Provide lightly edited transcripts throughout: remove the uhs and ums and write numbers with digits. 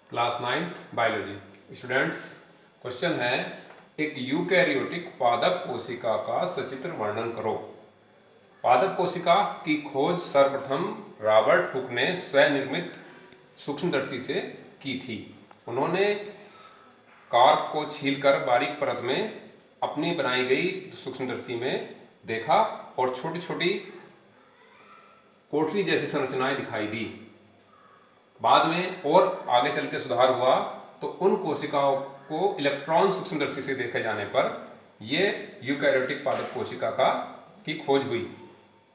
Class 9th biology students. Question है, एक eukaryotic पादप कोशिका का सचित्र वर्णन करो। पादप कोशिका की खोज सर्वप्रथम रॉबर्ट हुक ने स्वनिर्मित सूक्ष्मदर्शी से की थी। उन्होंने कार्क को छीलकर बारीक परत में अपनी बनाई गई सूक्ष्मदर्शी में देखा और छोटी छोटी कोठरी जैसी संरचनाएं दिखाई दी। बाद में और आगे चल के सुधार हुआ तो उन कोशिकाओं को इलेक्ट्रॉन सूक्ष्मदर्शी से देखे जाने पर ये यूकैरियोटिक पादप कोशिका की खोज हुई।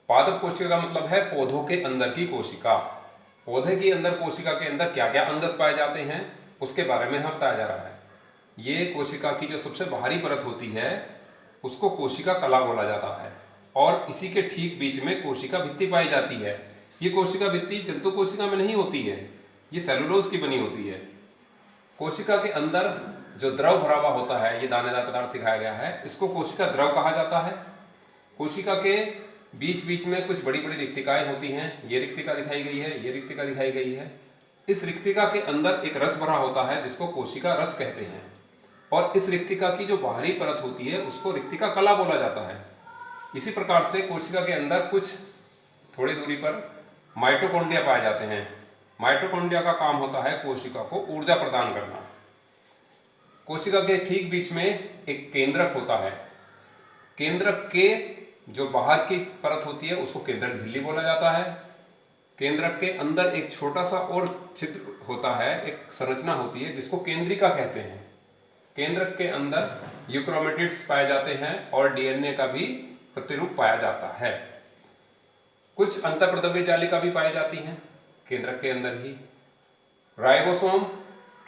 पादप कोशिका का मतलब है पौधों के अंदर की कोशिका। पौधे के अंदर कोशिका के अंदर क्या क्या अंगक पाए जाते हैं उसके बारे में हम बताया जा रहा है। ये कोशिका की जो सबसे बाहरी परत होती है उसको कोशिका कला बोला जाता है और इसी के ठीक बीच में कोशिका भित्ति पाई जाती है। ये कोशिका भित्ति जंतु कोशिका में नहीं होती है, ये सेलुलोज की बनी होती है। कोशिका के अंदर जो द्रव भरा हुआ होता है, ये दानेदार पदार्थ दिखाया गया है, इसको कोशिका द्रव कहा जाता है। कोशिका के बीच बीच में कुछ बड़ी बड़ी रिक्तिकाएं होती हैं। ये रिक्तिका दिखाई गई है, ये रिक्तिका दिखाई गई है। इस रिक्तिका के अंदर एक रस भरा होता है जिसको कोशिका रस कहते हैं और इस रिक्तिका की जो बाहरी परत होती है उसको रिक्तिका कला बोला जाता है। इसी प्रकार से कोशिका के अंदर कुछ थोड़ी दूरी पर माइटोकॉन्ड्रिया पाए जाते हैं। माइटोकॉन्ड्रिया का काम होता है कोशिका को ऊर्जा प्रदान करना। कोशिका के ठीक बीच में एक केंद्रक होता है। केंद्रक के जो बाहर की परत होती है उसको केंद्रक झिल्ली बोला जाता है। केंद्रक के अंदर एक छोटा सा और छिद्र होता है, एक संरचना होती है जिसको केंद्रिका कहते हैं। केंद्रक के अंदर यूक्रोमेटिड्स पाए जाते हैं और डीएनए का भी प्रतिरूप पाया जाता है। कुछ अंतःप्रद्रव्य जालिका भी पाई जाती हैं केंद्रक के अंदर ही। राइबोसोम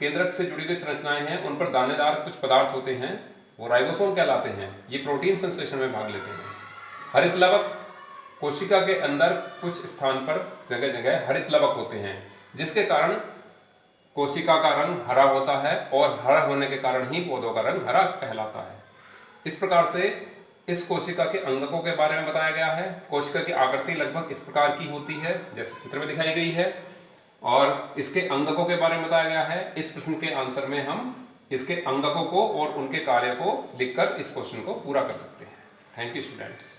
केंद्रक से जुड़ी हुई संरचनाएं हैं, उन पर दानेदार कुछ पदार्थ होते हैं, वो राइबोसोम कहलाते हैं। ये प्रोटीन संश्लेषण में भाग लेते हैं। हरित लवक कोशिका के अंदर कुछ स्थान पर जगह जगह हरित लवक होते हैं जिसके कारण कोशिका का रंग हरा होता है और हरा होने के कारण ही पौधों का रंग हरा कहलाता है। इस प्रकार से इस कोशिका के अंगकों के बारे में बताया गया है। कोशिका की आकृति लगभग इस प्रकार की होती है जैसे चित्र में दिखाई गई है और इसके अंगकों के बारे में बताया गया है। इस प्रश्न के आंसर में हम इसके अंगकों को और उनके कार्य को लिखकर इस क्वेश्चन को पूरा कर सकते हैं। Thank you students.